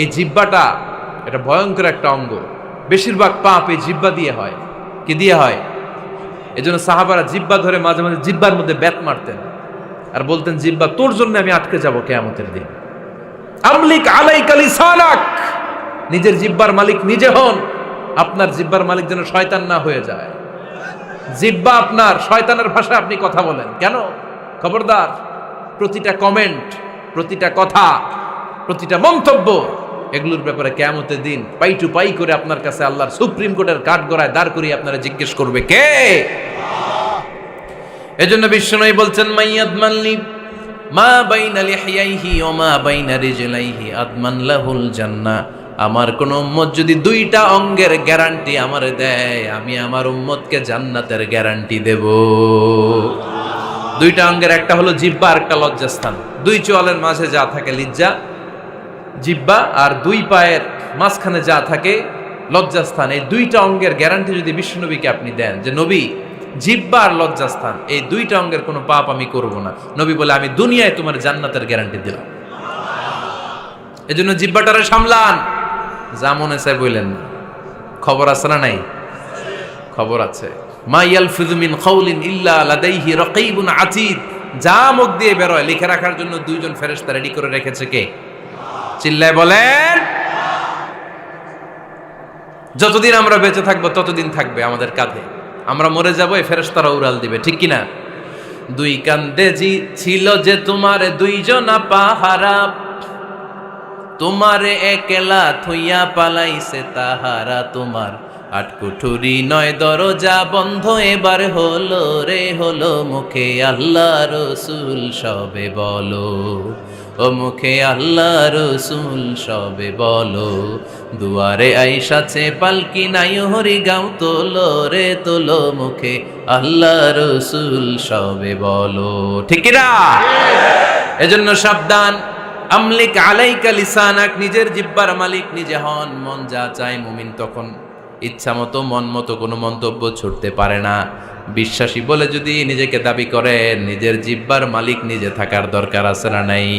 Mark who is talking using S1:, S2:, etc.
S1: এই জিহ্বাটা এটা ভয়ঙ্কর একটা অঙ্গ। বেশিরভাগ পাপ এই জিহ্বা দিয়ে হয়। কি দিয়ে হয়? এজন্য সাহাবারা জিহ্বা ধরে মাঝে মাঝে জিহ্বার মধ্যে ব্যাত মারতেন আর বলতেন, জিহ্বা তোর জন্য আমি আটকে যাব কিয়ামতের দিন। আমলিক আলাইকা লিসানাক, নিজের জিহ্বার মালিক নিজে হন। আপনার জিহ্বার মালিক যেন শয়তান না হয়ে যায়। জিহ্বা আপনার, শয়তানের ভাষায় আপনি কথা বলেন কেন? খবরদার, প্রতিটা কমেন্ট, প্রতিটা কথা, প্রতিটা মন্তব্য, এগুলোর ব্যাপারে কিয়ামতের দিন পাই টু পাই করে আপনার কাছে আল্লাহর সুপ্রিম কোর্টের কাঠগড়ায় দাঁড় করিয়ে আপনারা জিজ্ঞেস করবে কে? এজন্য বিশ্বনবী বলছেন, মাইয়াদমানলি মা বাইনা লিহিয়াইহি ওয়া মা বাইনা রিজলাইহি আদমান লাহুল জান্নাহ। আমার কোন উম্মত যদি দুইটা অঙ্গের গ্যারান্টি আমারে দেয়, আমি আমার উম্মতকে জান্নাতের গ্যারান্টি দেব। দুইটা অঙ্গের, একটা হলো জিহ্বা আর একটা লজ্জাস্থান। দুই চোয়ালের মাঝে যা থাকে লিজ্জা জিহ্বা, আর দুই পায়ের মাঝখানে যা থাকে লজ্জাস্থান। এই দুইটা অঙ্গের গ্যারান্টি যদি বিশ্বনবীকে আপনি দেন যে নবী, জিহ্বা আর লজ্জাস্থান এই দুইটা অঙ্গের কোনো পাপ আমি করব না, নবী বলে আমি দুনিয়ায় তোমার জান্নাতের গ্যারান্টি দিলাম। এজন্য জিহ্বাটারে সামলান, যা মনে চায় বললেন না। খবর আছে না নাই? খবর আছে। মা ইয়ালফিযু মিন কাউলিন ইল্লা লাদাইহি রাকীবুন আতীদ। যা মুখ দিয়ে বের হয় লিখে রাখার জন্য দুইজন ফেরেশতা রেডি করে রেখেছে কে? চিল্লায় বলেন। যতদিন আমরা বেঁচে থাকবো ততদিন থাকবে আমাদের কাঁধে। আমরা মরে যাবো, এই ফেরেশতারা উড়াল দিবে, ঠিক কিনা? দুই কান্দে জি ছিল যে তোমার দুইজনা পাহারা, তোমারে একলা থইয়া পালাইছে তাহারা। তোমার আটকুঠুরি নয় দরজা বন্ধ এবার হলো রে হলো। মুখে আল্লাহ রসুল সবে বলো, ও মুখে আল্লাহ রসুল সবে বলো। দুয়ারে আইসাছে পালকি নাই হরি গাও তোলো রে তোলো। মুখে আল্লাহ রসুল সবে বলো, ঠিক না? এজন্য সাবধান। আমলিক আলাইকা লিসানাক, নিজের জিহ্বার মালিক নিজে হন। মন যা চায় মুমিন তখন ইচ্ছা মতো মন মতো কোনো মন্তব্য ছুটতে পারে না। বিশ্বাসী বলে যদি নিজেকে দাবি করেন, নিজের জিহ্বার মালিক নিজে থাকার দরকার আছে না নাই?